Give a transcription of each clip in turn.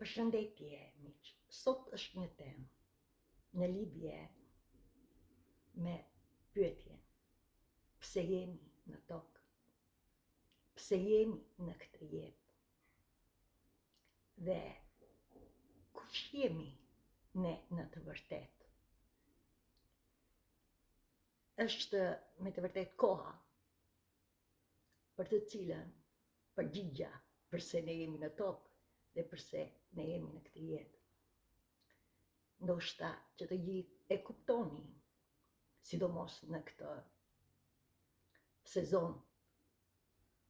Përshëndetje, miq. Sot është një temë në lidhje me pyetjen: pse jemi në tokë? Pse jemi në këtë jetë? Dhe kush jemi ne në të vërtetë? Është me të vërtetë koha për të cilën përgjigja pse ne jemi në tokë dhe pse ne jemi në këtë jetë. Ndoshta që të gjithë e kuptoni, sidomos në këtë sezon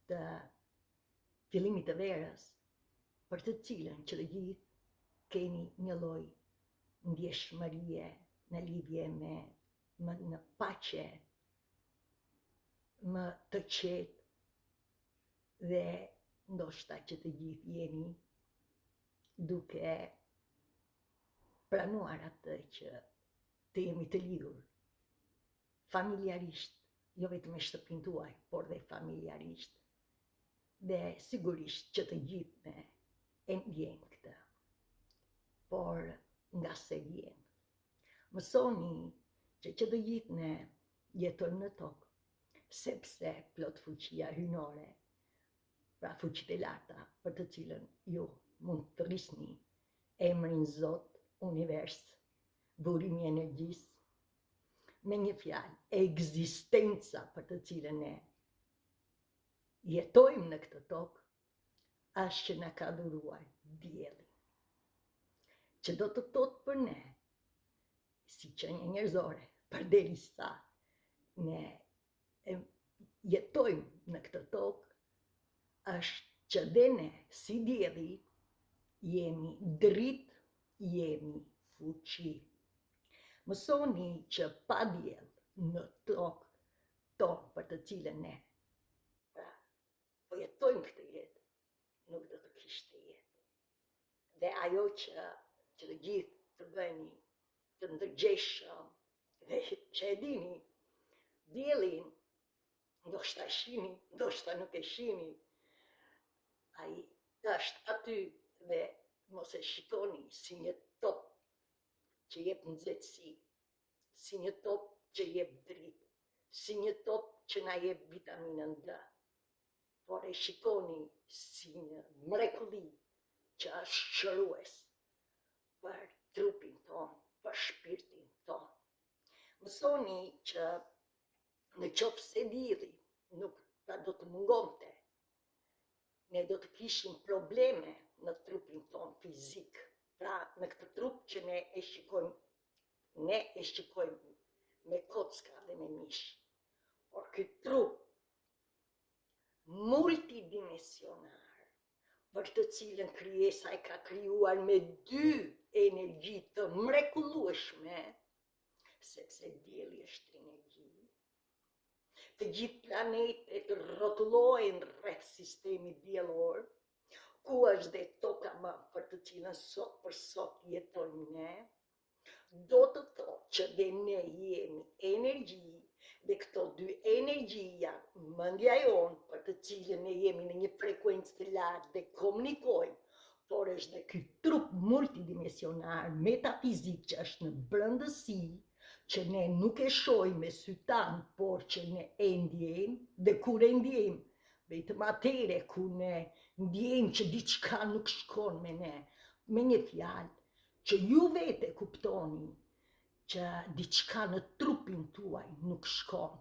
të fillimit të verës, për të cilën që të gjithë keni një lloj ndjeshmërie në lidhje me më në paqe, më të qetë dhe ndoshta që të gjithë jeni duke pranuar atë që të jemi të lidhur familjarisht, jo vetëm me shtëpinë tuaj, por dhe familjarisht. Dhe sigurisht që të gjithë ne e ndjejmë këtë, por nga se vjen. Mësoni që të gjithë ne jetojmë në tokë, sepse plot fuqia hyjnore, pra fuqitë e larta për të cilën ju mund të rrisni emrin Zot, univers, burimi i energjisë, me një fjalë, ekzistenca për të cilën ne jetojmë në këtë tokë, është që na ka dhuruar diellin, që do të thotë për ne, si qenie njerëzore, përderisa ne jetojmë në këtë tokë, është që dhe ne, si dielli, jemi dritë, jemi fuqi. Mësoni që pa diell në tokë tonë për të cilën ne po jetojmë këtë jetë, nuk do të kishte jetë. Dhe ajo që të gjithë të bëni të ndërgjeshëm dhe që e dini, diellin ndoshta e shihni, ndoshta nuk e shihni, ai është aty dhe mos e shikoni si një top që jep nxehtësi, si një top që jep dritë, si një top që na jep vitaminën D, por e shikoni si një mrekulli që është shërues për trupin ton, për shpirtin ton. Mësoni që në qoftë se dielli nuk do të mungonte, ne do të kishim probleme në trupin ton fizik, pra në këtë trup që ne e shikojmë me kocka dhe me mish. Por këtë trup multidimensionar, për të cilën krijesa e ka krijuar me 2 energji të mrekullueshme, sepse dielli është energji. Të gjithë planetet rrotullohen rreth sistemit diellor, ku është dhe toka më për të cilën sot për sot jetojmë ne, do të thotë që dhe ne jemi energji, dhe këto 2 energji janë mendja jonë për të cilën ne jemi në një frekuencë të lartë dhe komunikojmë, por është dhe ky trup multidimensionar, metafizik që është në brendësi, që ne nuk e shohim me sy tanë, por që ne e ndjejmë, dhe kur e ndjejmë, vetëm atëre ku ne ndjejmë që diçka nuk shkon me ne, me një fjalë, që ju vete kuptoni që diçka në trupin tuaj nuk shkon,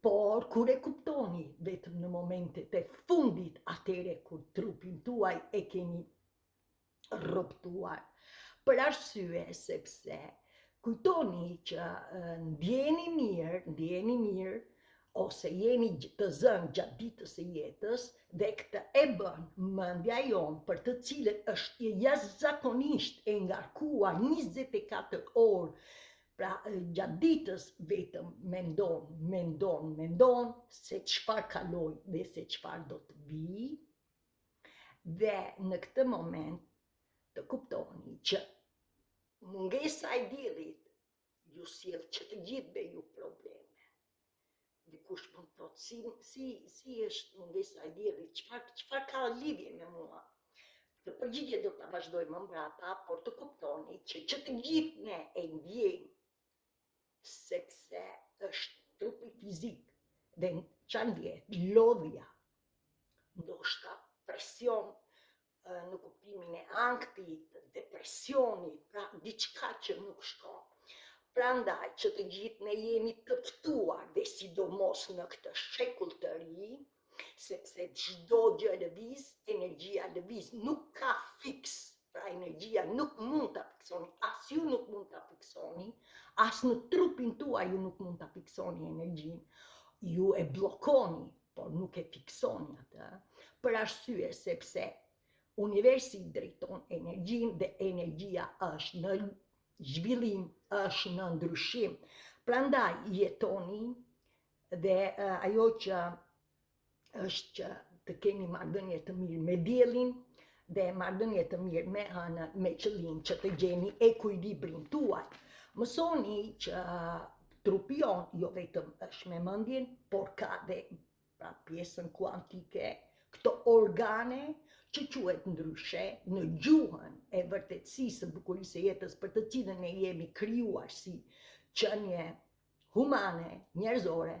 por kur e kuptoni vetëm në momentet e fundit, atëre kur trupin tuaj e keni rrobtuar, për arsye sepse kujtoni që ndjeni mirë, ose jeni të zënë gjatë ditës së jetës, dhe këtë e bën mendja jonë për të cilën është jashtëzakonisht e ngarkuar 24 orë, pra gjatë ditës vetëm mendon se çfarë kaloi dhe se çfarë do të vi, dhe në këtë moment të kuptoni që mungesa e diellit ju sjell që të gjithëve ju probleme. Dikush mund të thotë, si është mungesa e diellit, çfarë ka lidhje me mua? Të përgjigje do ta vazhdoj më mbrapa, por të kuptoni që të gjithë ne e ndjejmë, sepse është trupi fizik dhe çfarë ndjehet, lodhja, ndoshta presion në kuptimin e ankthit, depresionit, pra diçka që nuk shkon. Prandaj që të gjithë ne jemi të ftuar, dhe sidomos në këtë shekull të ri, sepse çdo gjë lëviz, energjia lëviz, nuk ka fiks. Pra energjia nuk mund ta fiksoni, as ju nuk mund ta fiksoni, as në trupin tuaj ju nuk mund ta fiksoni energjinë. Ju e bllokoni, por nuk e fiksoni atë, për arsye sepse universi drejton energjinë dhe energjia është në zhvillim, është në ndryshim. Prandaj jetoni dhe ajo që është që të keni marrëdhënie të mirë me diellin dhe marrëdhënie të mirë me hënën, me qëllim që të gjeni ekuilibrin tuaj. Mësoni që trupi jon jo vetëm është me mendjen, por ka dhe pra pjesën kuantike, këto organe që quhet ndryshe në gjuhën e vërtetësisë së bukurisë së jetës për të cilën ne jemi krijuar si qenie humane, njerëzore,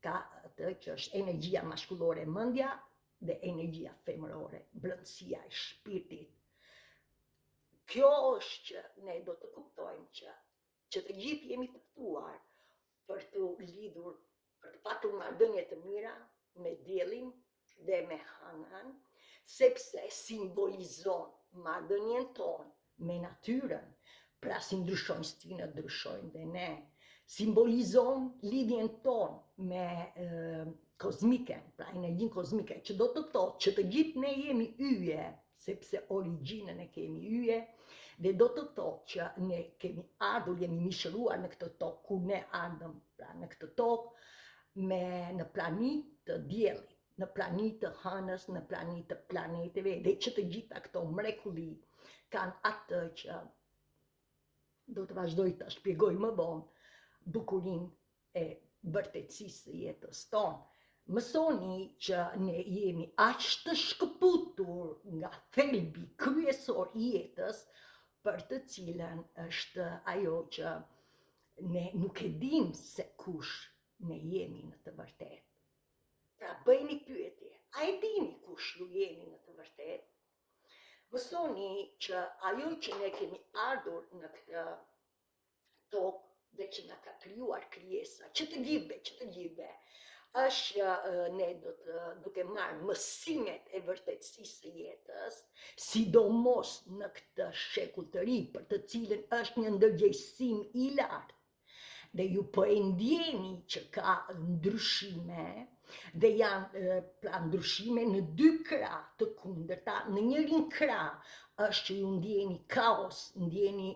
ka atë që është energjia maskullore, mendja, dhe energjia femërore, brendësia e shpirtit. Kjo është që ne do të kuptojmë që të gjithë jemi të ftuar për të lidhur, për të patur marrëdhënie të mira me diellin dhe me hënën, sepse simbolizon marrëdhënien tonë me natyrën, pra si ndryshojnë stinët, ndryshojnë dhe ne, simbolizon lidhjen tonë me kozmiken, pra energjinë kozmike, që do të thotë që të gjithë ne jemi yje, sepse origjinën e kemi yje, dhe do të thotë që ne kemi ardhur, jemi mishëruar në këtë tokë, ku ne ardhëm pra në këtë tokë, në planet të diellit, në planet të hënës, në planet të planeteve, dhe që të gjitha këto mrekulli kanë atë që do të vazhdoj të shpjegoj më vonë, bukurinë e vërtetësisë së jetës tonë. Mësoni që ne jemi aq të shkëputur nga thelbi kryesor i jetës, për të cilën është ajo që ne nuk e dim se kush ne jemi në të vërtetë. Pra bëjni pyetje, a e dini kush ju jeni në të vërtetë? Mësoni që ajo që ne kemi ardhur në këtë tokë dhe që na ka krijuar krijesa, që të gjithëve, është ne duke marrë mësimet e vërtetësisë së jetës, sidomos në këtë shekull të ri, për të cilën është një ndërgjegjësim i lartë, dhe ju po e ndjeni që ka ndryshime, dhe janë pra ndryshime në dy krah të kundërta. Në njërin krah është që ju ndjeni kaos, ndjeni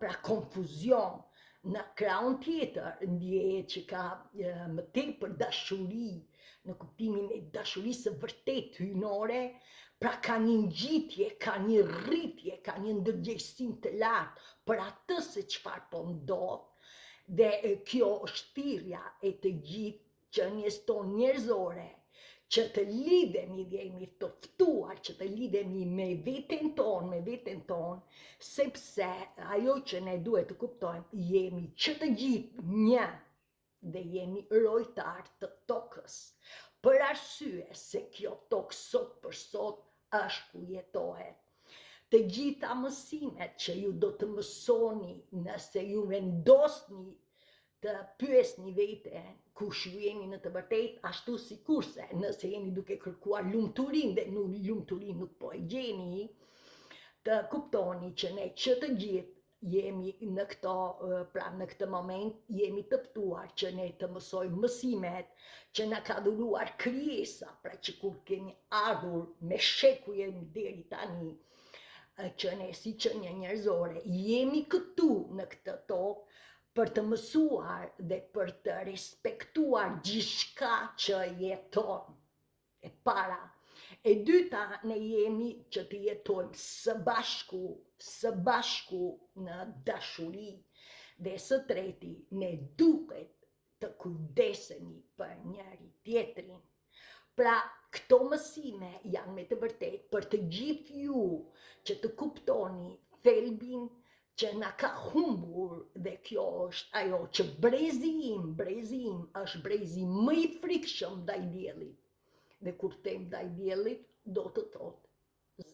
pra konfuzion. Në krahun tjetër ndjehet që ka më tepër dashuri, në kuptimin e dashurisë së vërtet hyjnore, pra ka një ngjitje, ka një rritje, ka një ndërgjegjësim të lartë për atë se çfarë po ndodh. Dhe kjo është thirrja e të gjithë qenies tonë njerëzore, që të lidhemi dhe jemi të ftuar që të lidhemi me veten tonë, sepse ajo që ne duhet të kuptojmë, jemi që të gjithë një dhe jemi lojtar të tokës, për arsye se kjo tokë sot për sot është ku jetohet. Të gjitha mësimet që ju do të mësoni nëse ju vendosni të pyesni veten kush ju jeni në të vërtetë, ashtu sikurse nëse jeni duke kërkuar lumturinë dhe lumturinë nuk po e gjeni, të kuptoni që ne që të gjithë jemi në këtë moment, jemi të ftuar që ne të mësojmë mësimet që na ka dhuruar krijesa, pra që kur kemi ardhur me shekuj deri tani, që ne si qenie njerëzore jemi këtu në këtë tokë për të mësuar dhe për të respektuar gjithçka që jeton. E para. E dyta, ne jemi që të jetojmë së bashku në dashuri. Dhe së treti, ne duhet të kujdesemi për njëri tjetrin. Pra, Këto mësime janë me të vërtet për të gjithë ju që të kuptoni thelbin që na ka humbur dhe kjo është ajo që brezi im është brezi më i frikshëm ndaj diellit. Dhe kur them ndaj diellit, do të thotë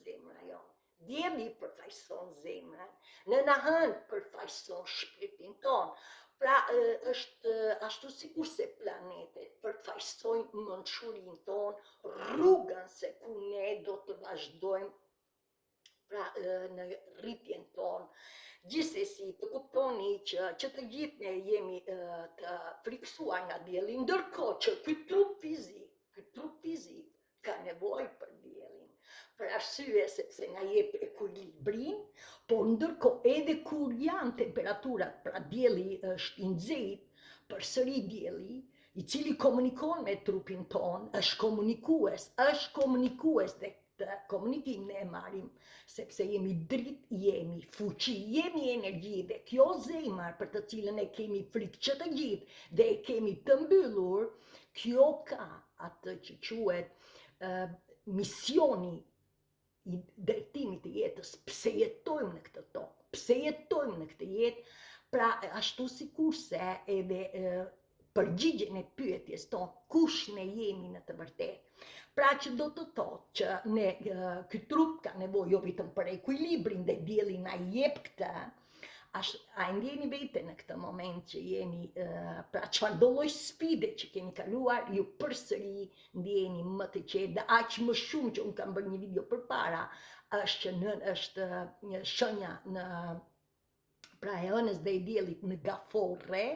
zemra jonë. Dielli përfaqëson zemrën, nëna hënë përfaqëson shpirtin tonë. Pra është ashtu sikur se planetet përfaqësojnë mençurinë tonë, rrugën se ku ne do të vazhdojmë pra në rritjen tonë. Gjithsesi të kuptoni që të gjithë ne jemi të friksuar nga dielli, ndërkohë që ky trup fizik ka nevojë për diellin. Për arsye sepse na jep ekuilibrin, por ndërkohë edhe kur janë temperaturat, pra dielli është i nxehtë, përsëri dielli, i cili komunikon me trupin ton, është komunikues dhe këtë komunikim ne e marrim, sepse jemi dritë, jemi fuqi, jemi energji dhe kjo zemër për të cilën e kemi frikë që të gjithë dhe e kemi të mbyllur, kjo ka atë që quhet misioni i drejtimit të jetës, pse jetojmë në këtë tokë, pse jetojmë në këtë jetë, pra ashtu sikurse edhe përgjigjen e pyetjes tonë, kush ne jemi në të vërtetë. Pra që do të thotë që ne ky trup ka nevojë jo vetëm për ekuilibrin dhe dielli na jep këtë, a ndjeni vete në këtë moment që jeni, pra çfarë do lloj sfide që keni kaluar, ju përsëri ndjeni më të qetë dhe aq më shumë që unë kam bërë një video përpara, është një shenja në pra e ënës dhe i diellit në gaforre,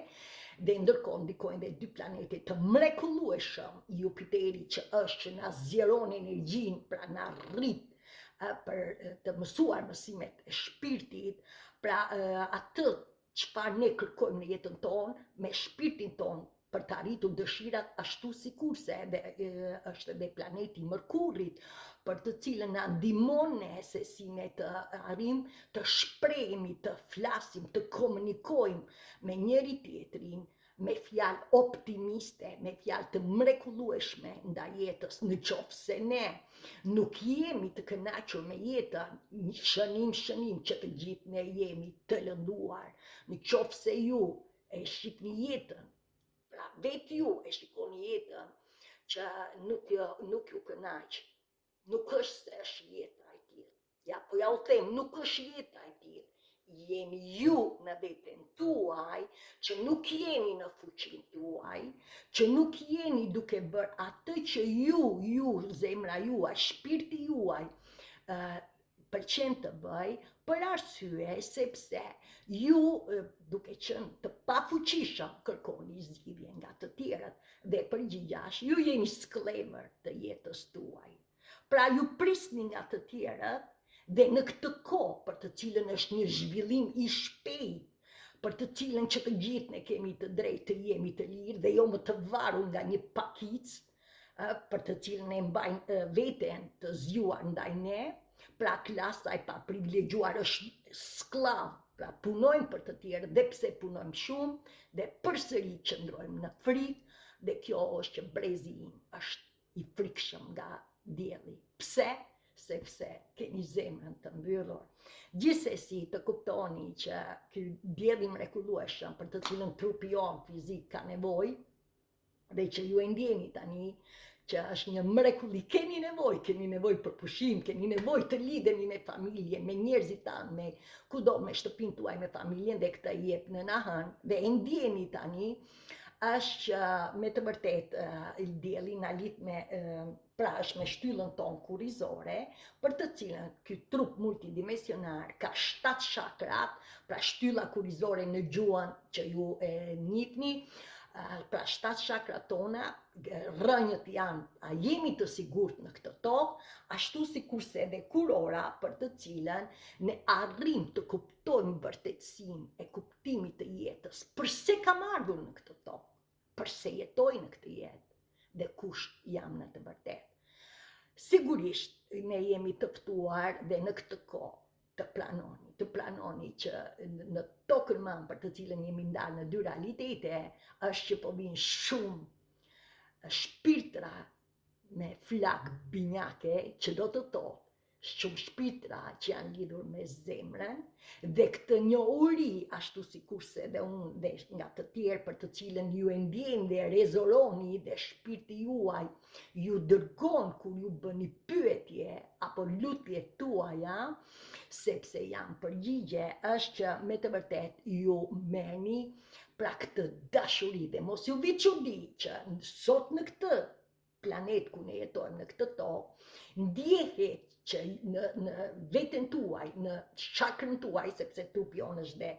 dhe ndërkohë ndikojnë dhe dy planetet të mrekullueshëm, Jupiteri që është që na zjeron energjinë, pra na rrit për të mësuar mësimet e shpirtit, pra atë çfarë ne kërkojmë në jetën tonë, me shpirtin tonë për të arritur dëshirat, ashtu sikurse është edhe planeti Mërkurit, për të cilën na ndihmon ne se si ne të arrim të shprehemi, të flasim, të komunikojmë me njëri tjetrin, me fjalë optimiste, me fjalë të mrekullueshme ndaj jetës, në qoftë se ne nuk jemi të kënaqur me jetën, shënim që të gjithë ne jemi të lënduar, në qoftë se ju e shihni jetën, pra vetë ju e shikoni jetën që nuk ju kënaq, nuk është se është jeta e tillë. Ja, po ja u them, nuk është jeta e tillë. Jeni ju në veten tuaj, që nuk jeni në fuqinë tuaj, që nuk jeni duke bërë atë që ju, zemra juaj, shpirti juaj, pëlqen të bëj, për arsye sepse ju duke qenë të pafuqishëm kërkoni zgjidhje nga të tjerët dhe përgjigjash ju jeni sklever të jetës tuaj. Pra ju prisni nga të tjerët dhe në këtë kohë për të cilën është një zhvillim i shpejtë, për të cilën që të gjithë ne kemi të drejtë të jemi të lirë dhe jo më të varur nga një pakicë, për të cilën e mbajnë veten të zgjuar ndaj ne, pra klasa e paprivilegjuar është sklav, pra punojmë për të tjerë dhe pse punojmë shumë dhe përsëri qëndrojmë në frikë dhe kjo është që brezi im është i frikshëm nga dielli. Pse? Sepse keni zemrën të mbyllur. Gjithsesi të kuptoni që ky dielli mrekullueshëm për të cilën trupi jon fizik ka nevojë dhe që ju e ndjeni tani që është një mrekulli, keni nevojë për pushim, keni nevojë të lidheni me familjen, me njerëzit tanë, me kudo, me shtëpinë tuaj, me familjen dhe këtë jep nëna hënë dhe e ndjeni tani, është që me të vërtet dielli na lidh me pra është me shtyllën tonë kurrizore, për të cilën ky trup multidimensionar ka 7 chakrat, pra shtylla kurrizore në gjuhën që ju e njihni, pra 7 chakrat tona, rrënjët janë, a jemi të sigurt në këtë tokë, ashtu sikurse edhe kurora për të cilën ne arrim të kuptojmë vërtetësinë e kuptimit të jetës, pse kam ardhur në këtë tokë, pse jetoj në këtë jetë dhe kush jam në të vërtetë. Sigurisht ne jemi të ftuar dhe në këtë kohë të planoni që në tokën mëmë për të cilën jemi ndarë në dy realitete, është që po vinë shumë shpirtra me flak binjake që do të thotë shumë shpirtra që janë lidhur me zemrën dhe këtë njohuri ashtu sikurse dhe unë dhe nga të tjerë për të cilën ju e ndjeni dhe rezoloni dhe shpirti juaj ju dërgon kur ju bëni pyetje apo lutje tuaja sepse janë përgjigje është që me të vërtet ju merrni pra këtë dashuri dhe mos ju vi çudi që sot në këtë planet ku ne jetojmë në këtë tokë ndjehet që në veten tuaj, në chakrën tuaj, sepse trupi jonë është dhe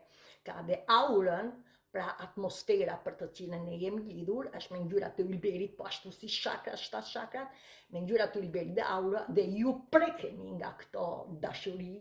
ka dhe aurën, pra atmosfera për të cilën ne jemi lidhur, është me ngjyrat e ylberit, po ashtu si chakra, 7 chakrat, me ngjyrat e ylberit dhe aura, dhe ju prekeni nga këto dashuri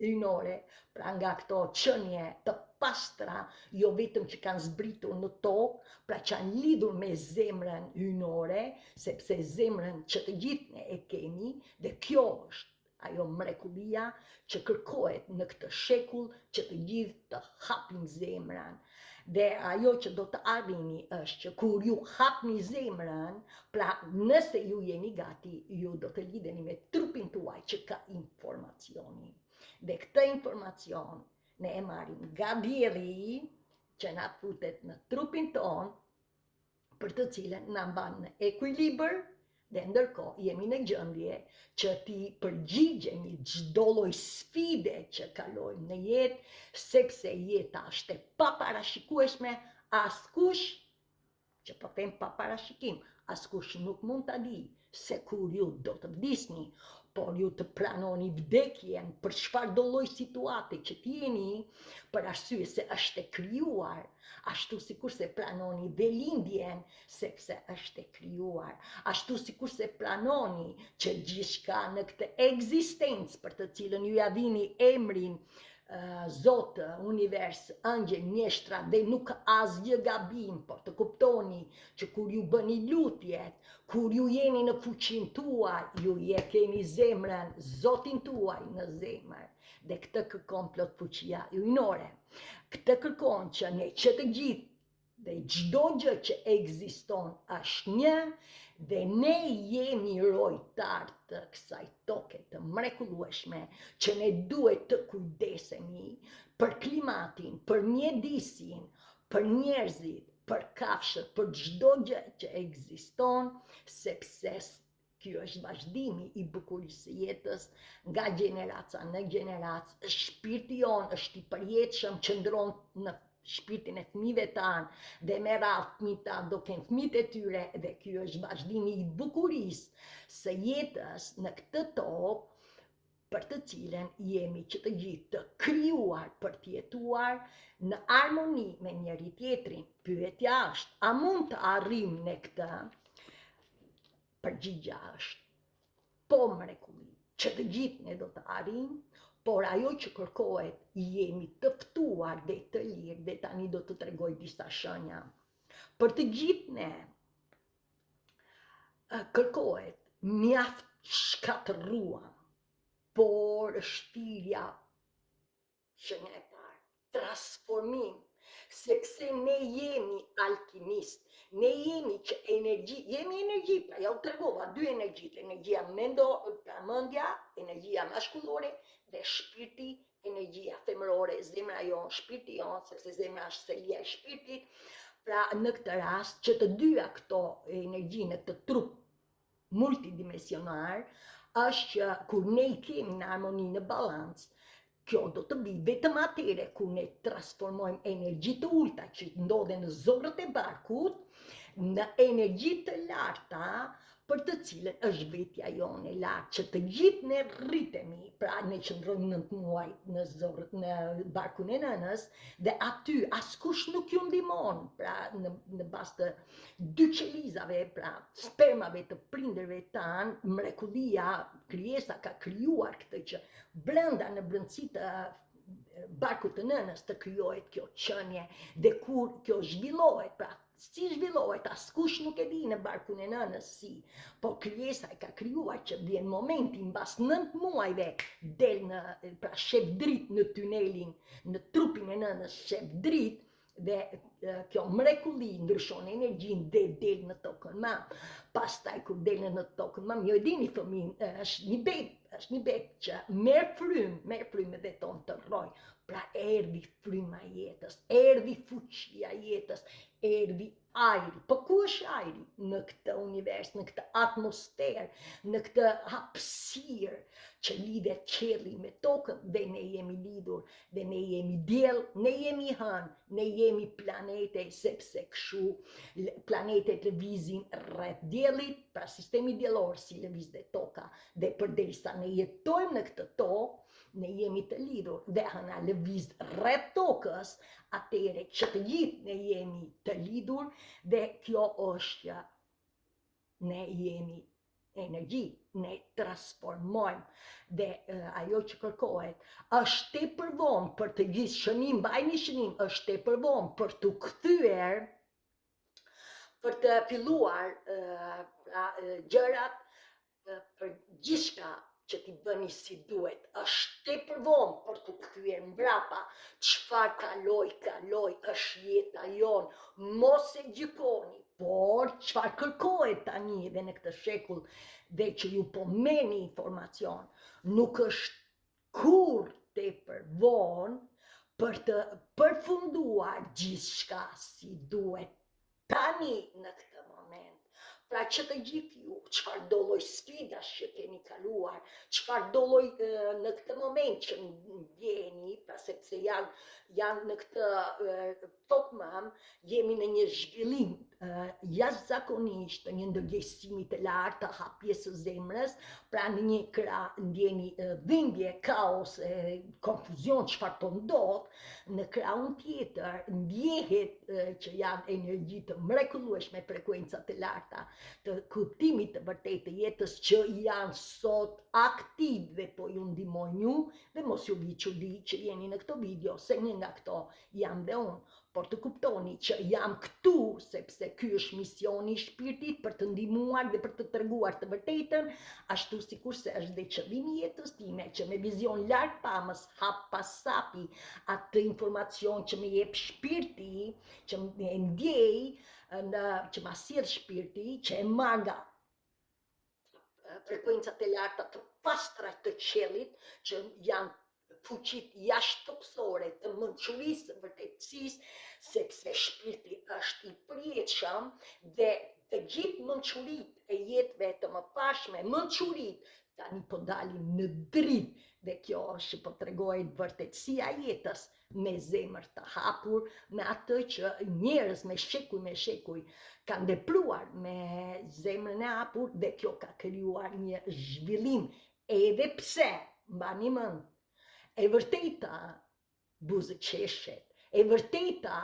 ynore, pra nga këto qenie të pastra, jo vetëm që kanë zbritur në tokë, pra që kanë lidhur me zemrën ynore, sepse zemrën që të gjithë ne e kemi, dhe kjo është ajo mrekullia që kërkohet në këtë shekull që të gjithë të hapin zemrën. Dhe ajo që do të arrini është që kur ju hapni zemrën, pra nëse ju jeni gati, ju do të lidheni me trupin tuaj që ka informacioni. Dhe këtë informacion ne e marrim nga dielli që na futet në trupin ton për të cilën na mban në ekuilibër dhe ndërkohë jemi në gjendje që ti përgjigjemi çdo lloj sfide që kalojmë në jetë sepse jeta është e paparashikueshme, askush që po them paparashikim, askush nuk mund ta di se kur ju do të vdisni, por ju të pranoni vdekjen për çfarë do lloj situate që t'jeni, për arsye se është e krijuar, ashtu sikurse pranoni dhe lindjen, sepse është e krijuar, ashtu sikurse pranoni që gjithçka në këtë ekzistencë për të cilën ju ja vini emrin Zot, univers, angjel, mjeshtra dhe nuk ka asgjë gabim, por të kuptoni që kur ju bëni lutjet, kur ju jeni në fuqin tuaj, ju je keni zemrën, Zotin tuaj në zemër. Dhe këtë kërkon plot fuqia ynore. Këtë kërkon që ne që të gjithë dhe çdo gjë që ekziston është një dhe ne jemi rojtar të kësaj toke të mrekullueshme që ne duhet të kujdesemi për klimatin, për mjedisin, për njerëzit, për kafshët, për çdo gjë që ekziston, sepse ky është vazhdimi i bukurisë së jetës nga gjeneraca në gjeneratë. Shpirti jonë është i përjetshëm, qëndron në shpirtin e fëmijëve tanë dhe me radhë fëmijët tanë do kenë fëmijët e tyre dhe ky është vazhdimi i bukurisë së jetës në këtë tokë për të cilën jemi që të gjithë të krijuar për të jetuar në armoni me njëri tjetrin. Pyetja është, a mund të arrijmë ne këtë? Përgjigja është po mrekulli, që të gjithë ne do të arrijmë, por ajo që kërkohet jemi të ftuar dhe të lirë dhe tani do të tregoj disa shenja. Për të gjithë ne kërkohet mjaft shkatërruar, por shtirja shenja e parë, transformim, sepse ne jemi alkimist, ne jemi që jemi energji, pra ja u tregova dy energjit, energjia mendja, energjia maskullore dhe shpirti, energjia femërore, zemra jonë, shpirti jonë, sepse zemra është selia e shpirtit, pra në këtë rast që të dyja këto energji në këtë trup multidimensionar, është që kur ne i kemi në harmoni, në balancë, kjo do të vi vetëm atyre ku ne transformojmë energji të ulta që ndodhen në zorët e barkut në energji të larta për të cilën është vetja jonë e lartë, që të gjithë ne rritemi, pra ne qëndrojmë 9 muaj në barkun e nënës dhe aty askush nuk ju ndihmon, pra në bazë të dy qelizave, pra spermave të prindërve tanë, mrekullia, krijesa ka krijuar këtë që brenda në brendësi të barkut të nënës të krijohet kjo qenie dhe kur kjo zhvillohet, pra si zhvillohet, askush nuk e di në barkun e nënës si, por krijesa e ka krijuar që vjen momenti mbas 9 muajve del pra shef dritë në tunelin, në trupin e nënës shef dritë Dhe kjo mrekulli ndryshon energjinë dhe del në tokën mam. Pastaj kur del në tokën mam, jo e dini fëmin, është një beb që merr frymë dhe ton të rroj. Pra erdhi fryma jetës, erdhi fuqia jetës, erdhi ajri. Po ku është ajri? Në këtë univers, në këtë atmosferë, në këtë hapësirë që lidhet qielli me tokën dhe ne jemi lidhur, dhe ne jemi diell, ne jemi hënë, ne jemi planete, sepse kështu planetet lëvizin rreth diellit, pra sistemi diellor si lëviz dhe toka, dhe përderisa ne jetojmë në këtë tokë, ne jemi të lidhur dhe hëna lëviz rreth tokës, atëre që të gjithë ne jemi të lidhur dhe kjo është që ne jemi energji, ne transformojmë dhe ajo që kërkohet është tepër vonë për të gjithë shënim, bajni shënim, është tepër vonë për të kthyer, për të filluar gjërat për gjithçka që t'i bëni si duhet, është tepër vonë për të kthyer mbrapa. Çfarë kaloi, është jeta jon, mos e gjykoni, por çfarë kërkohet tani edhe në këtë shekull dhe që ju po merrni informacion, nuk është kur tepër vonë për të përfunduar gjithçka si duhet tani në këtë moment. Pra që të gjithë ju, çfarë do lloj sfidash që keni kaluar, çfarë do lloj në këtë moment që ndjeni, pra sepse janë në këtë tokë mam, jemi në një zhvillim jashtëzakonisht të një ndërgjegjësimi të lartë të hapjes së zemrës, pra në një krah ndjeni dhimbje, kaos, konfuzion, çfarë po ndodh, në krahun tjetër ndjehet që janë energji të mrekullueshme, frekuenca të larta të kuptimit të vërtetë të jetës që janë sot aktiv dhe po ju ndihmojnë ju, dhe mos ju vi çudi që jeni në këto video, se një nga këto jam dhe unë, por të kuptoni që jam këtu sepse ky është misioni i shpirtit për të ndihmuar dhe për të treguar të vërtetën, ashtu sikurse është dhe qëllimi i jetës time që me vizion larg pamës, hap pas hapi, atë informacion që më jep shpirti, që më ndjej, që ma sjell shpirti, që e marr nga frekuencat e larta të pastra të qiellit, që janë fuqit jashtëtoksore të mençurisë, të vërtetësisë, sepse shpirti është i përjetshëm dhe të gjithë mençuritë e jetëve të mëparshme, mençuritë tani po dalin në dritë dhe kjo është po tregohet vërtetësia e jetës me zemër të hapur, me atë që njerëz me shekuj kanë vepruar me zemrën e hapur dhe kjo ka krijuar një zhvillim, edhe pse mbani mend, e vërteta buzëqeshet, e vërteta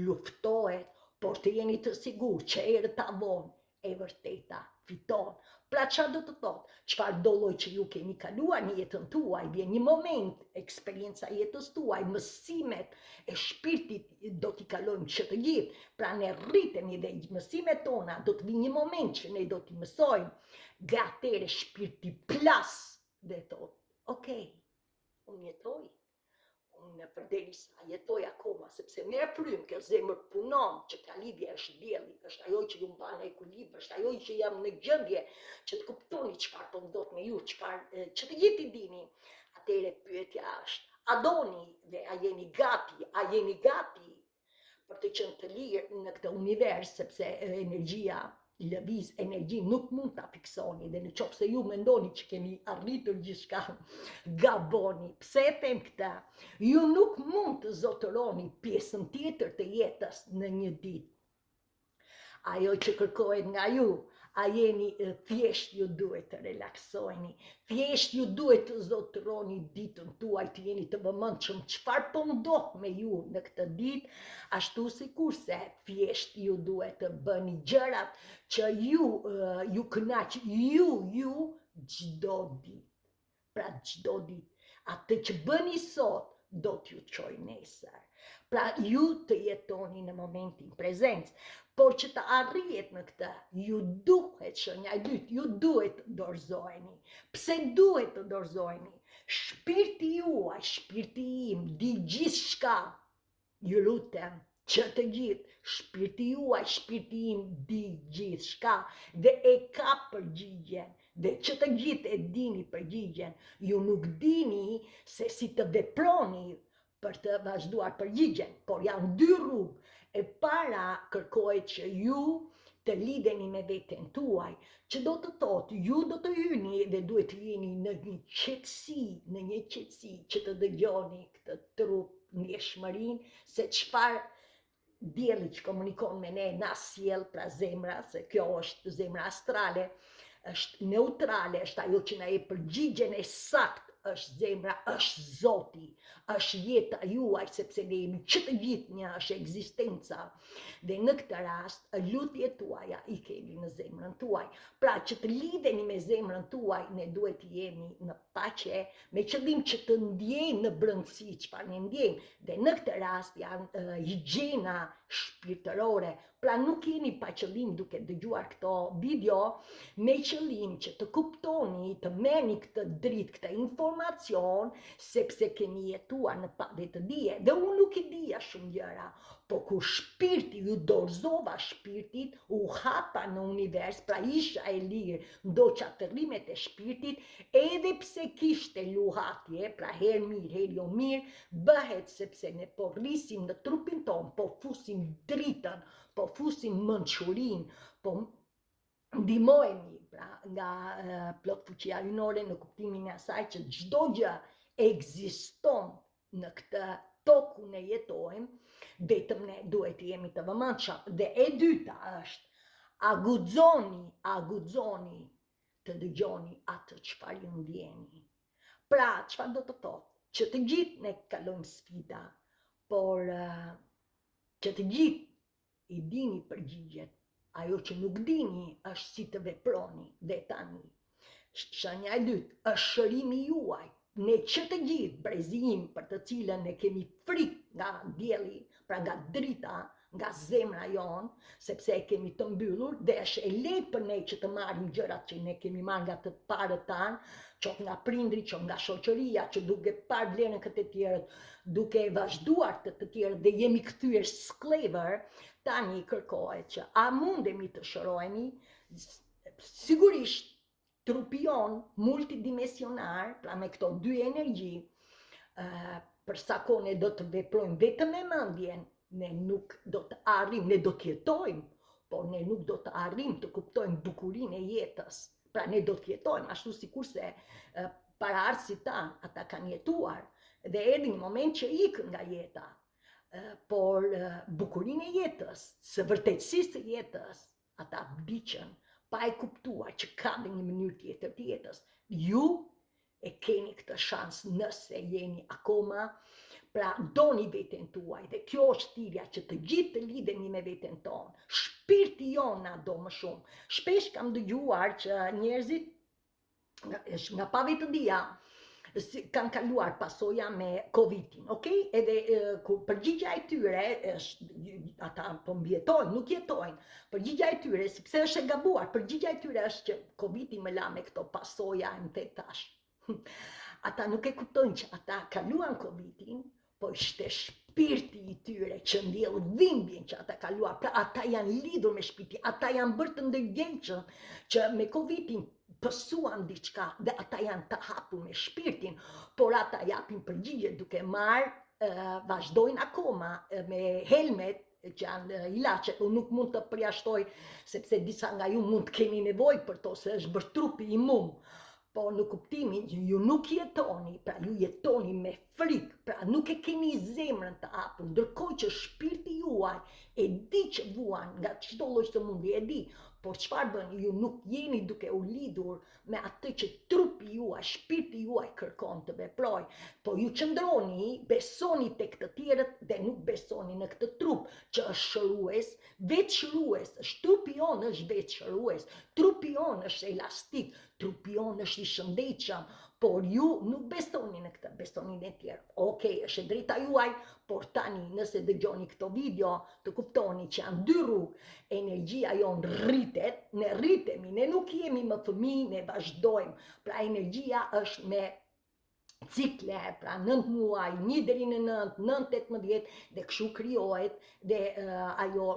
luftohet, por të jeni të sigurt që erë ta vonë, e vërteta fiton. Pra çfarë do të thotë? Çfarë do lloj që ju keni kaluar në jetën tuaj, vjen një moment, eksperienca e jetës tuaj, mësimet e shpirtit do t'i kalojmë që të gjithë. Pra ne rritemi dhe mësimet tona do të vi një moment që ne do t'i mësojmë. Dhe atëre shpirti plas dhe thotë, okay, unë jetoj, unë përderisa jetoj akoma, sepse merr frymë, kjo zemër punon, që ka lidhje është dielli, është ajo që ju mban në ekuilibër, është ajo që jam në gjendje që të kuptoni çfarë po ndodh me ju, çfarë që të gjithë i dini. Atëre pyetja është, a doni dhe a jeni gati për të qenë të lirë në këtë univers, sepse energjia lëviz, energji nuk mund ta fiksoni dhe në qoftë se ju mendoni që keni arritur gjithçka, gaboni. Pse e them këtë? Ju nuk mund të zotëroni pjesën tjetër të jetës në një ditë. Ajo që kërkohet nga ju, a jeni thjesht ju duhet të relaksojni, thjesht ju duhet të zotëroni ditën tuaj, të jeni të vëmendshëm çfarë po ndodh me ju në këtë ditë, ashtu sikurse thjesht ju duhet të bëni gjërat që ju kënaq ju çdo ditë. Pra çdo ditë, atë që bëni sot do t'ju çojë nesër. Pra ju të jetoni në momentin prezent, por që të arrijet në këtë, ju duhet shenja e dytë, ju duhet të dorëzoheni. Pse duhet të dorëzoheni? Shpirti juaj, shpirti im, di gjithçka. Ju lutem, që të gjithë, shpirti juaj, shpirti im di gjithë shka dhe e ka përgjigjen, dhe që të gjithë e dini përgjigjen, ju nuk dini se si të veproni për të vazhduar përgjigjen, por janë dy rrugë, e para kërkohet që ju të lidheni me veten tuaj, që do të thotë ju do të hyni dhe duhet të jeni në një qetësi që të dëgjoni këtë trup ndjeshmërinë se çfarë dielli që komunikon me ne na sjell pra zemra, se kjo është zemra astrale, është neutrale, është ajo që na jep përgjigjen e saktë, është zemra, është Zoti, është jeta juaj, sepse ne jemi që të gjithë një, është ekzistenca. Dhe në këtë rast, lutjet tuaja i keni në zemrën tuaj. Pra që të lidheni me zemrën tuaj, ne duhet të jemi në paqe, me qëllim që të ndjejmë në brendësi çfarë ne ndjejmë. Dhe në këtë rast janë higjiena shpirtërore. Pra nuk jeni pa qëllim duke dëgjuar këto video, me qëllim që të kuptoni, të merrni këtë dritë, këtë informacion, sepse keni jetuar në padje të dije. Dhe unë nuk i dija shumë gjëra, po kur shpirti ju dorëzova shpirtit, u hapa në univers, pra isha e lirë, ndoqa të rrimet e shpirtit, edhe pse kishte luhatje, pra herë mirë, herë jo mirë, bëhet sepse ne po rrisim në trupin ton, po fusim dritën, po fusim mençurinë, po ndihmohemi pra nga plot fuqia hyjnore në kuptimin e asaj që çdo gjë ekziston në këtë tokë ku ne jetojmë, vetëm ne duhet të jemi të vëmendshëm. Dhe e dyta është aguxoni të dëgjoni atë çfarë ju ndjeni. Pra, çfarë do të thotë? Që të gjithë ne kalojmë sfida, por që të gjithë i dini përgjigjet, ajo që nuk dini është si të veproni. Dhe tani, shenja e dytë, është shërimi juaj. Ne që të gjithë brezim për të cilën ne kemi frikë nga dielli, pra nga drita, nga zemra jonë, sepse e kemi të mbyllur, dhe është e lehtë për ne që të marrim gjërat që ne kemi marrë nga të parët tanë, qoftë nga prindri, qoftë nga shoqëria, që duke parë vlerën këtë të tjerët, duke vazhduar të tjerët dhe jemi kthyer sklever, tani kërkohet që a mundemi të shërohemi, sigurisht trupi jon multidimensionar, pra me këto dy energji, për sa kohë ne do të veprojmë vetëm me mendjen, ne nuk do të arrijmë, ne do të jetojmë, por ne nuk do të arrijmë të kuptojmë bukurinë e jetës. Pra ne do të jetojmë ashtu sikurse paraardhësit tanë, ata kanë jetuar dhe erdhi një moment që ikën nga jeta. Por bukurinë e jetës, së vërtetësisë së jetës, ata vdiqën pa e kuptuar që ka dhe një mënyrë tjetër të jetës. Ju e keni këtë shans nëse jeni akoma, pra doni veten tuaj, dhe kjo është thirrja që të gjithë të lidhemi me veten tonë. Shpirti jon na do më shumë. Shpesh kam dëgjuar që njerëzit nga pavetëdia kanë kaluar pasoja me Covidin, okay? Edhe përgjigja e tyre është, ata po mbjetojnë, nuk jetojnë. Përgjigja e tyre, sepse është e gabuar, përgjigja e tyre është që Covidi më la me këto pasoja më të tash. Ata nuk e kuptojnë që ata kaluan Covidin, po ishte shpirti i tyre që ndjell dhimbjen që ata kaluar. Pra ata janë lidhur me shpirtin, ata janë bërë të ndërgjegjshëm që me Covidin pësuan diçka dhe ata janë të hapur me shpirtin, por ata japin përgjigje duke marrë, vazhdojnë akoma me helmet që janë ilaçe, unë nuk mund të përjashtoj sepse disa nga ju mund të keni nevojë për to se është bërë trupi imum. Po në kuptimin që ju nuk jetoni, pra ju jetoni me frikë, pra nuk e keni zemrën të hapur, ndërkohë që shpirti juaj e di që vuan nga çdo lloj sëmundje, e di, por çfarë bëni, ju nuk jeni duke u lidhur me atë që trupi juaj, shpirti juaj kërkon të veproj, po ju qëndroni, besoni tek të tjerët dhe nuk besoni në këtë trup që është shërues, vetë shërues, trupi jon është vetë shërues, trupi jon është elastik, trupi jon është i shëndetshëm, por ju nuk besoni në këtë, besoni në tjerë. Okej, është e drejta juaj, por tani nëse dëgjoni këto video, të kuptoni që janë dy rrugë, energjia jonë rritet, ne rritemi, ne nuk jemi më fëmijë, ne vazhdojmë. Pra energjia është me cikle, pra 9 muaj, 1 deri në 9, 9-18, dhe kështu krijohet dhe ajo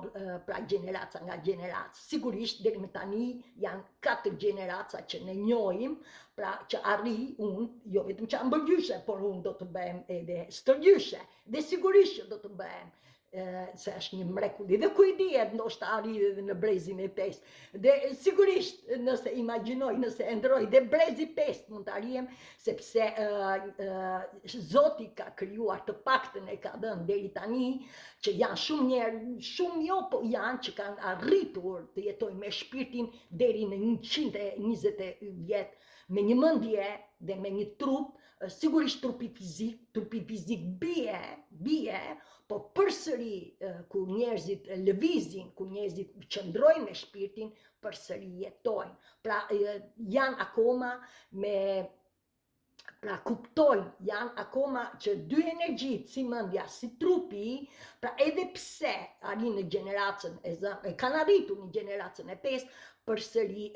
pra gjeneraca nga gjeneraca. Sigurisht deri më tani janë 4 gjeneraca që ne njohim, pra që arri unë, jo vetëm që ambërgjyshe, por unë do të bëhem edhe stërgjyshe, dhe sigurisht që do të bëhem. Se është një mrekulli dhe ku i dihet ndoshta arri edhe në brezin e 5 dhe sigurisht nëse imagjinoj, nëse ndroj dhe brezi 5 mund të arrijem sepse Zoti ka krijuar, të paktën e ka dhënë deri tani që janë shumë njerëz, shumë jo, po janë që kanë arritur të jetojnë me shpirtin deri në 120 vjet me një mendje dhe me një trup, sigurisht trupi fizik bie, po përsëri kur njerëzit lëvizin, kur njerëzit qëndrojnë me shpirtin, përsëri jetojnë. Pra janë akoma pra kuptojnë, janë akoma që dy energjit, si mendja, si trupi, pra edhe pse arrin në gjeneracën kanë arritur në gjeneracën e 5, përsëri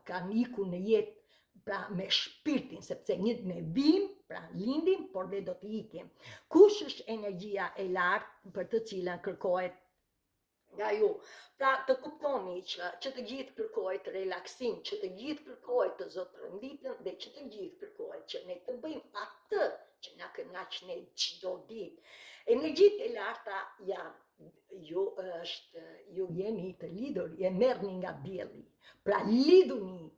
kanë ikur në jetë pra me shpirtin, sepse një me vim, pra lindim, por dhe do të ikim. Kush është energjia e lartë për të cilën kërkohet nga ju? Pra të kuptoni që të gjithë kërkohet relaksim, që të gjithë kërkohet të zotërënditën dhe që të gjithë kërkohet që ne të bëjmë atë që na kënaq ne çdo ditë. Energjitë e larta janë ju jeni të lidhur, je merrni nga dielli. Pra lidhuni.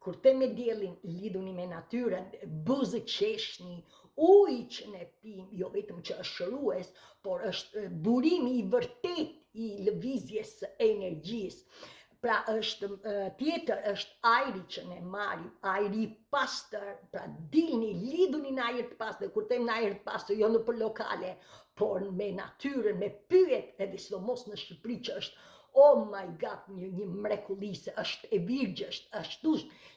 Kur te me diellin, lidhuni me natyrën, buzë qeshni, ujë që ne pim, jo vetëm që është shërues, por është burimi i vërtet i lëvizjes së energjisë. Pra është tjetër është ajri që ne marrim, ajri i pastër, pra dilni, lidhuni në ajër të pastër, kur them në ajër të pastër, jo në për lokale, por me natyrën, me pyet, edhe sidomos në Shqipëri që është oh my God, një mrekulli se është e virgjësht, ashtu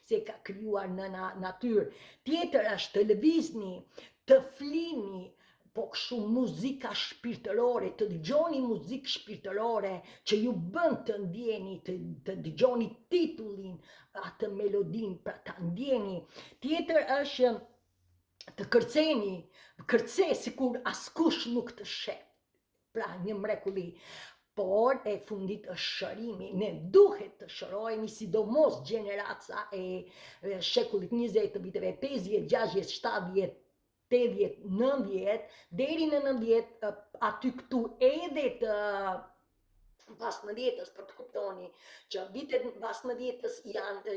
se ka krijuar në natyrë. Tjetër është të lëvizni, të flini, po kështu muzika shpirtërore, të dëgjoni muzikë shpirtërore që ju bën të ndjeni, të dëgjoni titullin, atë melodin, pra ta ndjeni. Tjetër është të kërceni, sikur askush nuk të sheh. Pra një mrekulli. Por e fundit është shërimi. Ne duhet të shërohemi, sidomos gjeneraca e shekullit 20, të viteve 50, 60, 70, 80, 90, deri në 90, aty këtu edhe të pas 90-s, për të kuptoni që vitet pas 90-s janë,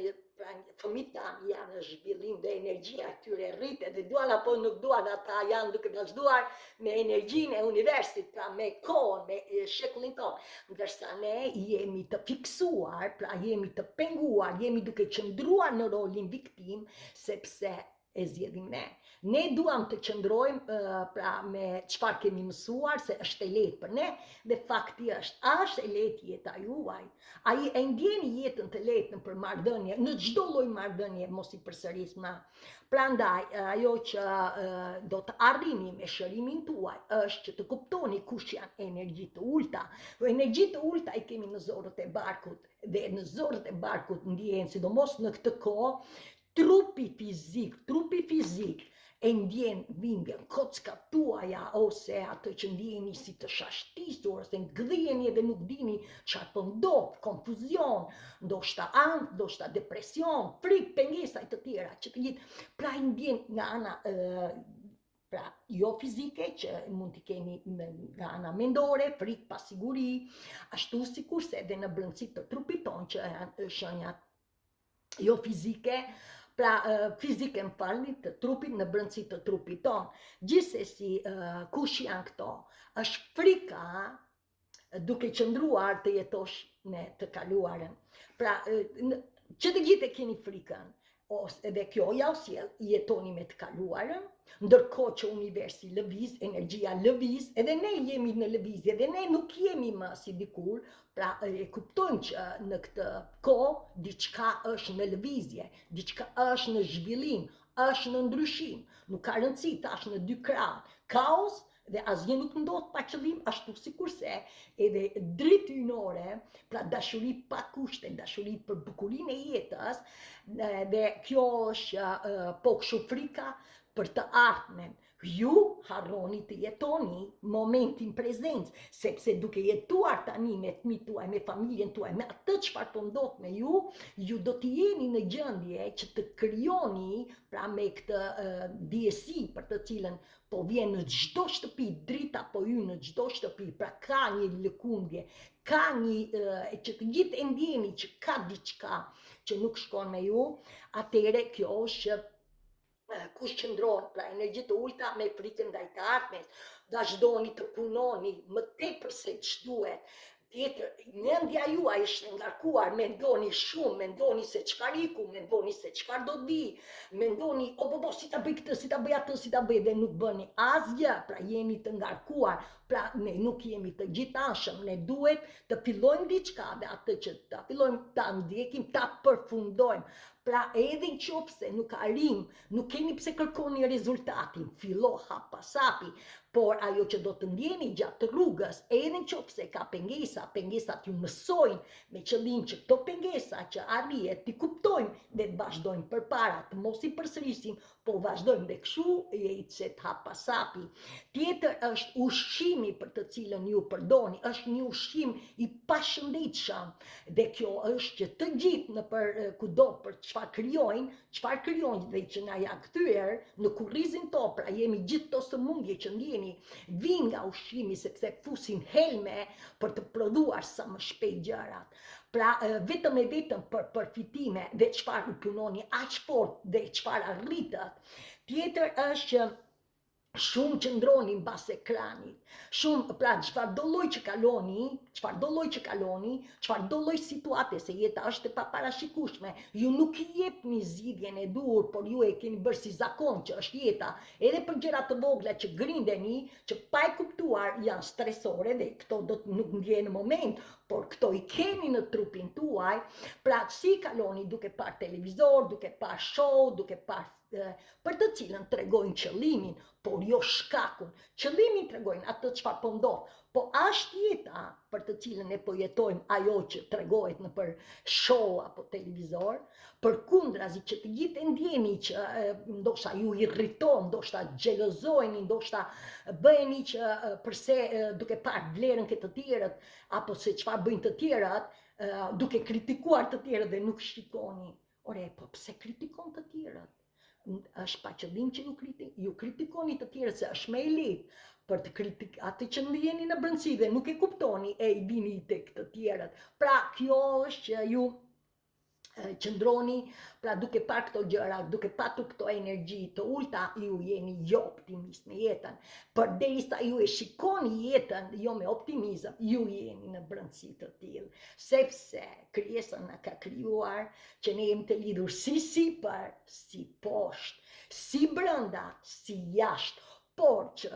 fëmijët tanë janë në zhvillim dhe energjia këtyre rritet, dhe duan apo nuk duan, ata janë duke vazhduar me energjinë e universit, pra me kohën, me shekullin tonë, ndërsa ne jemi të fiksuar, pra jemi të penguar, jemi duke qëndruar në rolin viktim, sepse e zgjedhim ne. Ne duam të qëndrojmë pra me çfarë kemi mësuar, se është e lehtë për ne, dhe fakti është e lehtë jeta juaj. Ai e ndjeni jetën të lehtë për marrëdhënie, në çdo lloj marrëdhënie, mos i përsëris më. Prandaj ajo që do të arrini me shërimin tuaj është që të kuptoni kush janë energjitë të ulta. Energjitë të ulta i kemi në zorët e barkut, dhe në zorët e barkut ndjehen, sidomos në këtë kohë, trupi fizik e ndjen dhimbjen, kockat tuaja, ose atë që ndjeni si të shashtisur, ose ngdhiheni edhe nuk dini çfarë po ndodh, konfuzion, ndoshta ankth, ndoshta depresion, frikë, pengesa e të tjera, që të gjithë, pra i ndjen nga ana pra jo fizike, që mund t'i kemi nga ana mendore, frikë, pasiguri, ashtu sikurse edhe në brendësitë të trupit tonë që janë shenjat jo fizike, pra fizike më falni, të trupit, në brendësi të trupit tonë. Gjithsesi, kush janë këto? Është frika duke qëndruar të jetosh me të kaluarën. Pra, që të gjithë e keni frikën, edhe kjo ja u sjell, jetoni me të kaluarën, ndërkohë që universi lëviz, energjia lëviz, edhe ne jemi në lëvizje, edhe ne nuk jemi më si dikur, pra e kuptojmë që në këtë kohë diçka është në lëvizje, diçka është në zhvillim, është në ndryshim, nuk ka rëndësi, tash në dy krah, kaos dhe asgjë nuk ndodh pa qëllim, ashtu sikurse edhe dritë hyjnore, pra dashuri pa kushte, dashuri për bukurinë e jetës, dhe kjo është po kështu frika, për të ardhmen. Ju harroni të jetoni momentin prezencë, sepse duke jetuar tani me fëmijët tuaj, me familjen tuaj, me atë çfarë po ndodh me ju, ju do të jeni në gjendje që të krijoni, pra me këtë dijesi për të cilën po vjen në çdo shtëpi, drita po hyn në çdo shtëpi, pra ka një lëkundje, ka një që të gjithë e ndjeni që ka diçka që nuk shkon me ju, atëre kjo është kush qëndron, pra energji të ulta me frikën ndaj të ardhmes, dashdoni të punoni më tepër se ç'duhet. Tjetër, mendja juaj është ngarkuar, mendoni shumë, mendoni se çfarë iku, mendoni se çfarë do di, mendoni si ta bëj këtë, si ta bëj atë, si ta bëj, dhe nuk bëni asgjë, pra jeni të ngarkuar, pra ne nuk jemi të gjithanshëm, ne duhet të fillojmë diçka dhe atë që ta fillojmë ta ndjekim, ta përfundojmë. Pra edhe në qoftë se nuk arrim, nuk keni pse kërkoni rezultatin, fillo hap pas hapi, por ajo që do të ndjeni gjatë rrugës, edhe në qoftë se ka pengesa, pengesat ju mësojnë me qëllim që këto pengesa që arrihet t'i kuptojmë dhe të vazhdojmë përpara, të mos i përsërisim, po vazhdojmë dhe kështu ecet hap pas hapi. Tjetër është ushqimi për të cilën ju përdoni, është një ushqim i pashëndetshëm dhe kjo është që të gjithë në për kudo për çfarë krijojnë dhe që na ja kthyer në kurrizin to, pra jemi gjithë to sëmundje që ndjeni, vijnë nga ushqimi sepse fusin helme për të prodhuar sa më shpejt gjërat. Pra vetëm e vetëm për përfitime dhe çfarë punoni aq fort dhe çfarë arritët. Tjetër është që shumë qëndroni mbas ekranit, shumë, pra çfarë do lloj që kaloni, çfarë do lloj situate, se jeta është e paparashikueshme, ju nuk i jepni zgjidhjen e dur, por ju e keni bërë si zakon që është jeta, edhe për gjëra të vogla që grindeni, që pa e kuptuar janë stresore dhe këto do të nuk ndjehen në moment, por këto i keni në trupin tuaj, pra si kaloni duke parë televizor, duke parë show, duke parë për të cilën tregojnë qëllimin, por jo shkakun. Qëllimin tregojnë atë çfarë po ndodh, po është jeta për të cilën ne po jetojmë ajo që tregohet në për show apo televizor, përkundrazi që të gjithë e ndjeni që ndoshta ju irriton, ndoshta xhelozojeni, ndoshta bëheni që përse duke parë vlerën ke të tjerët, apo se çfarë bëjnë të tjerët, duke kritikuar të tjerët dhe nuk shikoni. Ore, po pse kritikon të tjerët? Është pa qëllim që ju kritikoni të tjerët se është më e lehtë për të kritikuar atë që ndjeni në brendësi dhe nuk e kuptoni e i bini tek të tjerët. Pra kjo është që ju qëndroni, pra duke parë këto gjëra, duke patur këto energji të ulta, ju jeni jo optimist me jetën. Përderisa ju e shikoni jetën jo me optimizëm, ju jeni në brendësi të tillë, sepse krijesa na ka krijuar që ne jemi të lidhur si sipër, si poshtë, si brenda, si jashtë, por që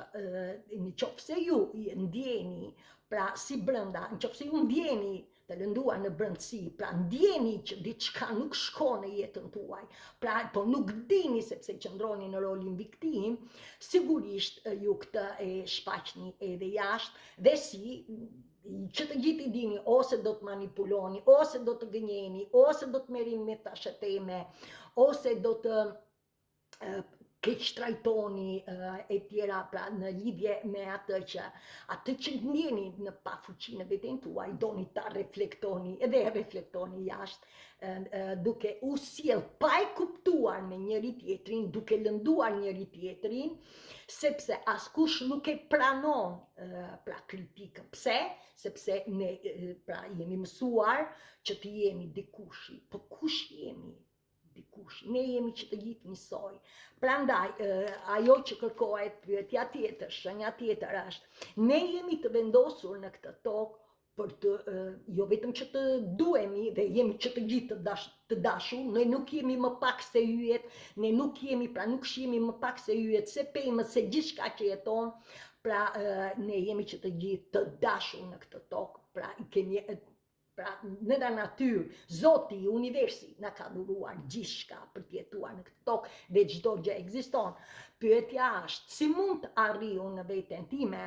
nëse ju ndjeni, pra si brenda, nëse ju ndjeni të lënduar në brendësi, pra ndjeni që diçka nuk shkon në jetën tuaj, pra po nuk dini sepse qëndroni në rolin viktim, sigurisht ju këtë e shfaqni edhe jashtë dhe si që të gjithë i dini, ose do të manipuloni, ose do të gënjeni, ose do të merrini me tasheteme, ose do të keq trajtoni e tjera, pra në lidhje me atë që ndjeni në pafuqinë e veten tuaj, doni ta reflektoni edhe reflektoni jashtë, duke u sjell pa e kuptuar me njëri tjetrin, duke lënduar njëri tjetrin, sepse askush nuk e pranon pra kritikën. Pse? Sepse ne pra jemi mësuar që të jemi dikushi, po kush jemi? Ne jemi që të gjithë njësoj. Prandaj, ajo që kërkohet, pyetja tjetër, shenja tjetër është, ne jemi të vendosur në këtë tokë për të, jo vetëm që të duhemi dhe jemi që të gjithë të dashur, ne nuk jemi më pak se yjet, ne nuk jemi, pra nuk shihemi më pak se yjet, se pemët, se gjithçka që jeton, pra ne jemi që të gjithë të dashur në këtë tokë, pra kemi pra në natyrë, Zoti, universi, na ka dhuruar gjithçka për të jetuar në këtë tokë dhe çdo gjë ekziston. Pyetja është, si mund të arriju në veten time,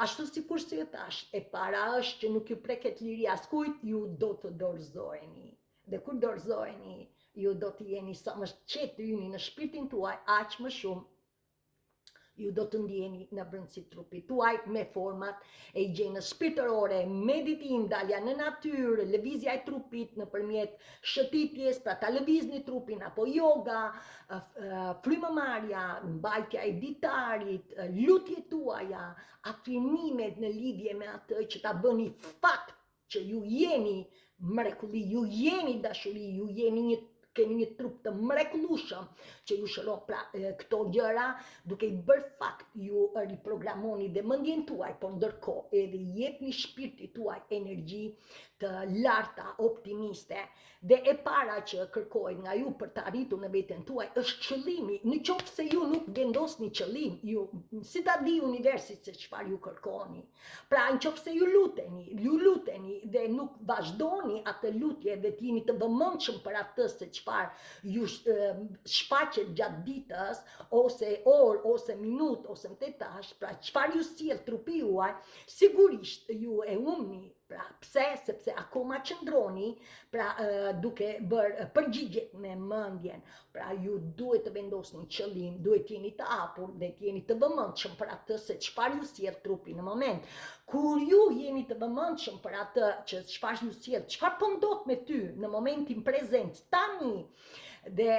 ashtu sikur si e thash, e para është që nuk ju preket liria askujt, ju do të dorëzoheni. Dhe kur dorëzoheni, ju do të jeni sa më qetë hyni në shpirtin tuaj, aq më shumë ju do të ndjeni në brendësi trupit tuaj me format e higjienës shpirtërore, meditim, dalja në natyrë, lëvizja e trupit nëpërmjet shëtitjes, pra ta lëvizni trupin apo yoga, frymëmarrja, mbajtja e ditarit, lutjet tuaja, afirmimet në lidhje me atë që ta bëni fakt që ju jeni mrekulli, ju jeni dashuri, ju jeni keni një trup të mrekullueshëm që ju shëron pra këto gjëra duke i bërë fakt ju riprogramoni dhe mendjen tuaj, por ndërkohë edhe jepni shpirtit tuaj energji të larta, optimiste dhe e para që kërkohet nga ju për të arritur në veten tuaj është qëllimi. Në qoftë se ju nuk vendosni qëllim, ju si ta di universit se çfarë ju kërkoni. Pra në qoftë se ju luteni dhe nuk vazhdoni atë lutje dhe t'jeni të vëmendshëm për atë se çfarë ju shfaqet gjatë ditës ose orë ose minutë ose mëtetash, pra çfarë ju sjell trupi juaj, sigurisht ju e humni. Pra pse? Sepse akoma qëndroni pra duke bërë përgjigjet me mendjen. Pra ju duhet të vendosni qëllim, duhet t'jeni të hapur dhe t'jeni të vëmendshëm për atë se çfarë ju sjell trupi në moment. Kur ju jeni të vëmendshëm për atë që çfarë ju sjell, çfarë po ndodh me ty në momentin prezent tani, dhe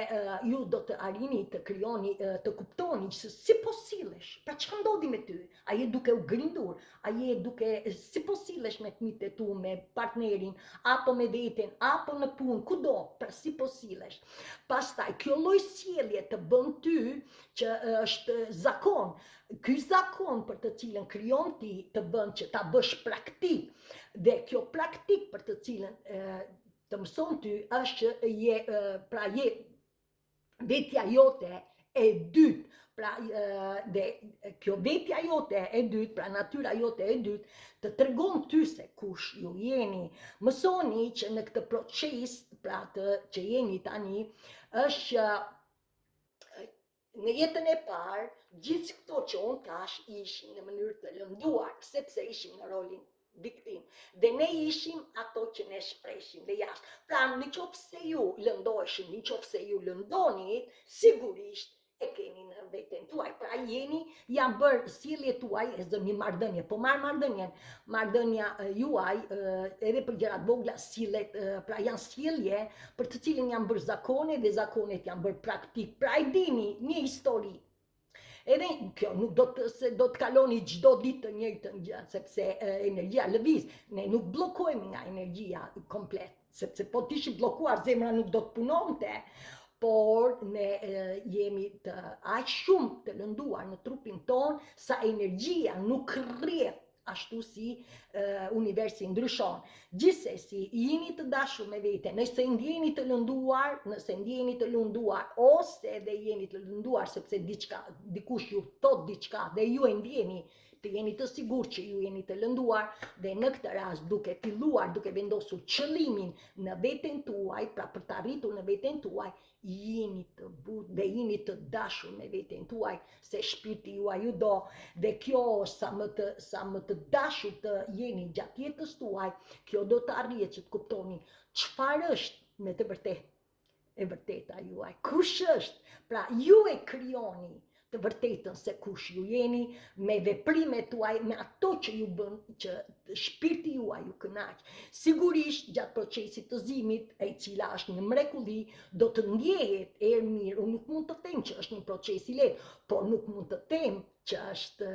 ju do të arrini të krijoni, të kuptoni se si po sillesh, pra çfarë ndodhi me ty, a je duke u grindur, a je duke si po sillesh me fëmijët e tu, me partnerin, apo me veten, apo në punë, kudo, pra si po sillesh. Pastaj kjo lloj sjellje të bën ty që është zakon. Ky zakon për të cilën krijon ti të bën që ta bësh praktik dhe kjo praktik për të cilën të mëson ty është je vetja jote e dytë. Pra dhe kjo vetja jote e dytë, pra natyra jote e dytë, të tregon ty se kush ju jeni. Mësoni që në këtë proces, pra të që jeni tani, është në jetën e parë, gjithë këto që unë tash ishin në mënyrë të lënduar, sepse ishim në rolin viktim. Dhe ne ishim ato që ne shpreshim dhe jashtë. Pra në qoftë se ju lëndoheshim, në qoftë se ju lëndonit, sigurisht e keni në veten tuaj. Pra janë bërë sjelljet tuaj, e zë një marrëdhënie, po marrëdhënia juaj edhe për gjërat vogla sillet, pra janë sjellje për të cilën janë bërë zakone dhe zakonet janë bërë praktik. Pra e dini një histori. Edhe kjo nuk do të kaloni çdo ditë të njëjtën gjë, sepse energjia lëviz, ne nuk bllokohemi nga energjia komplet, sepse po t'ishim bllokuar zemra nuk do të punonte, por ne jemi të aq shumë të lënduar në trupin ton sa energjia nuk rrjedh ashtu si universi ndryshon. Gjithsesi, jeni të dashur me vete, nëse ndjeni të lënduar, ose dhe jeni të lënduar sepse dikush ju thot diçka dhe ju e ndjeni, të jeni të sigurt që ju jeni të lënduar dhe në këtë rast duke vendosur qëllimin në veten tuaj, pra për të arritur në veten tuaj, jeni të butë dhe jeni të dashur me veten tuaj, se shpirti juaj ju do, dhe kjo është sa më të dashur të jeni gjatë jetës tuaj, kjo do të arrihet që të kuptoni çfarë është me të vërteta juaj, kush është, pra ju e krijoni të vërtetën se kush ju jeni, me veprimet tuaj, me ato që ju bën që shpirti juaj ju kënaq. Sigurisht gjatë procesit të zimit, e cila është një mrekulli, do të ndjehet mirë. Unë nuk mund të them që është një proces i lehtë, por nuk mund të them që është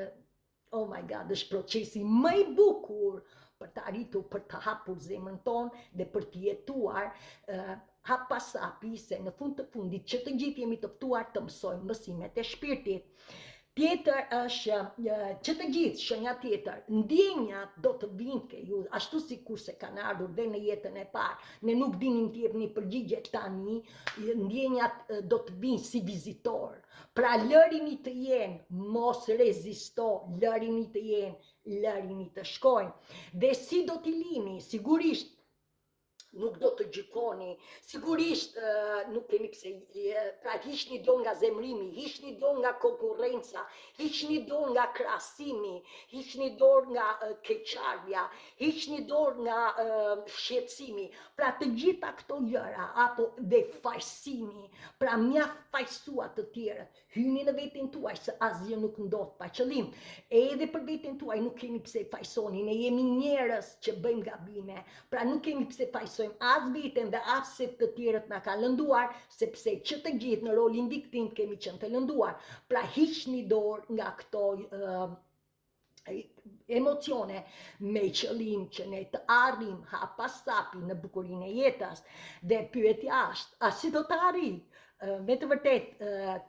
oh my god, është procesi më i bukur për të arritur, për të hapur zemrën tonë dhe për të jetuar hap pas hapi, se në fund të fundit që të gjithë jemi të ftuar të mësojmë mësimet e shpirtit. Tjetër është që të gjithë, shenja tjetër, ndjenjat do të vinë ke ju, ashtu si kurse kanë ardhur dhe në jetën e parë, ne nuk dinim të jepni përgjigje tani, ndjenjat do të vinë si vizitor. Pra lërini të jenë, mos rezisto, lërini të jenë, lërini të shkojnë. Dhe si do t'i lini, sigurisht, nuk do të gjykoni, sigurisht nuk kemi pse, pra hiqni do nga zemrimi, hiqni do nga konkurrenca, hiqni do nga krasimi, hiqni dorë nga keqardhja, hiqni dorë nga shqetësimi, pra të gjitha këto gjëra, apo dhe fajsimi, pra mjaft fajsua të tjerët, hyni në veten tuaj se asgjë nuk ndodh pa qëllim, edhe për veten tuaj nuk kemi pse fajsoni, ne jemi njerëz që bëjmë gabime, pra nuk kemi pse fajsoni as veten dhe as se të tjerët na ka lënduar, sepse që të gjithë në rolin viktim kemi qenë të lënduar. Pra hiqni dorë nga këto emocione me qëllim që ne të arrim hapasapi në bukurinë e jetës. Dhe pyetja është, a si do të arrim? Me të vërtet,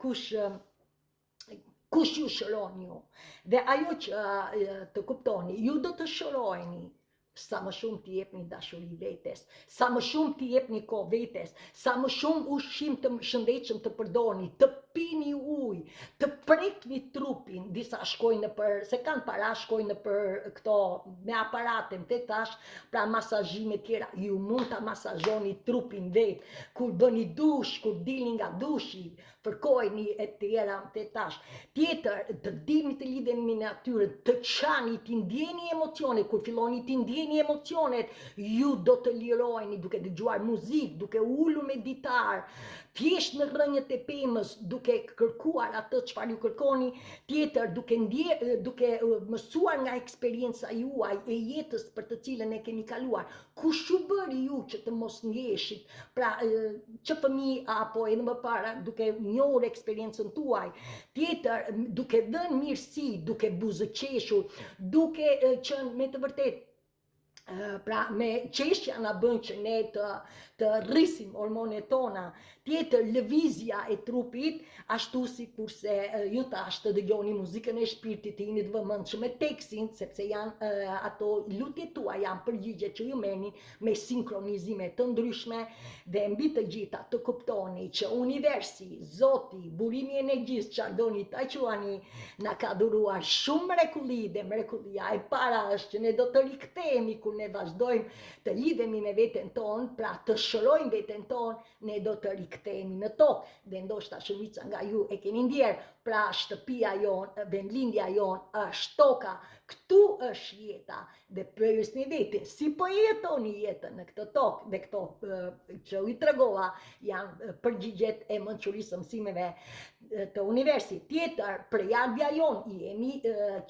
kush ju shëron ju? Dhe ajo që të kuptoni, ju do të shëroheni sa më shumë t'i jepni dashuri vetes, sa më shumë t'i jepni kohë vetes, sa më shumë ushqim të shëndetshëm të përdorni, të pini ujë, të prekni trupin, disa shkojnë se kanë para, shkojnë për këto me aparate, më tash, pra masazhime tjera, ju mund ta masazhoni trupin vet, kur bëni dush, kur dilni nga dushi, fërkojni e tjera, më tash. Tjetër, të dini të lidheni me natyrën, të çani, të ndjeni emocione, kur filloni të ndjeni emocionet, ju do të liroheni duke dëgjuar muzikë, duke ulur me ditar, thjesht në rrënjët e pemës, duke kërkuar atë çfarë ju kërkoni, tjetër duke mësuar nga eksperienca juaj e jetës për të cilën e keni kaluar. Kush ju bëri ju që të mos ndjeshit, pra që fëmijë apo edhe më para duke njohur eksperiencën tuaj, tjetër duke dhënë mirësi, duke buzëqeshur, duke qenë me të vërtetë, pra me qeshja na bën që ne të rrisim hormonet tona, tjetër lëvizja e trupit, ashtu si kurse ju tash të dëgjoni muzikën e shpirtit, të jeni të vëmendshëm me tekstin, sepse janë ato lutjet tuaja janë përgjigje që ju merrni me sinkronizime të ndryshme, dhe mbi të gjitha të kuptoni që universi, Zoti, burimi i energjisë, çfarë doni ta quani, na ka dhuruar shumë mrekulli, dhe mrekullia e para është që ne do të rikthehemi kur ne vazhdojmë të lidhemi me veten tonë, pra të shërojmë veten tonë, ne do të rikthehemi në tokë. Dhe ndoshta shumica nga ju e keni ndjer, pra shtëpia jonë, vendlindja jonë është toka, këtu është jeta, dhe pyesni veten, si po jetoni jetën në këtë tokë, dhe këto që u tregova janë përgjigjet e mençurisë së mësimeve të universit. Tjetër, prejardhja jonë, jemi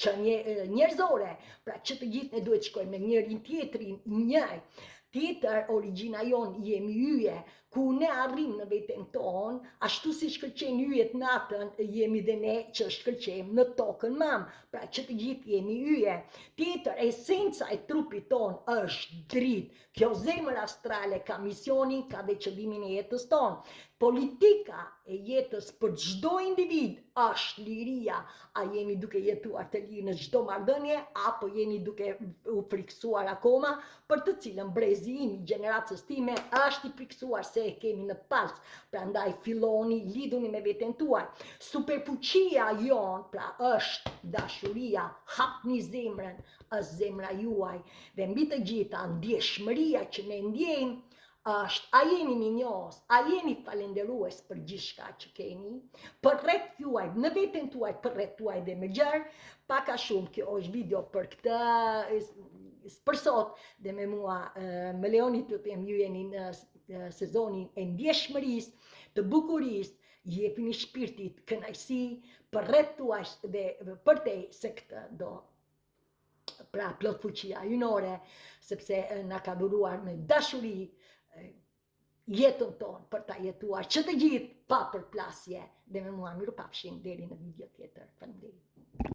qenie njerëzore, pra që të gjithë ne duhet shkojmë me njërin tjetrin njëj. Tjetër, origjina jonë jemi yje, ku ne arrim në veten tonë, ashtu si shkëlqejnë yjet natën, jemi dhe ne që shkëlqejmë në tokën mamë, pra që të gjithë jemi yje. Tjetër, esenca e trupit tonë është dritë, kjo zemër astrale ka misionin, ka dhe qëllimin e jetës tonë. Politika e jetës për çdo individ është liria, a jemi duke jetuar të lirë në çdo marrëdhënie, apo jemi duke u friksuar akoma, për të cilën brezi im i gjeneracës time është i friksuar se e kemi në palc. Prandaj filloni, lidhuni me veten tuaj. Superfuqia jon, pra është dashuria, hapni zemrën, është zemra juaj, dhe mbi të gjitha ndjeshmëria që ne ndjejmë është, a jeni minjos, a jeni falenderues për gjithçka që keni, për rreth juaj, në veten tuaj, për rreth tuaj dhe me gjerë. Pak a shumë kjo është video për këtë për sot, dhe me mua më lejoni të them ju jeni në sezonin e ndjeshmërisë, të bukurisë, jepini shpirtit kënaqësi për rreth tuaj dhe për te, se këtë do pra plot fuqia hyjnore, sepse na ka dhuruar me dashuri jetën tonë për ta jetuar që të gjithë pa përplasje, dhe me mua mirupafshim deri në video tjetër. Faleminderit.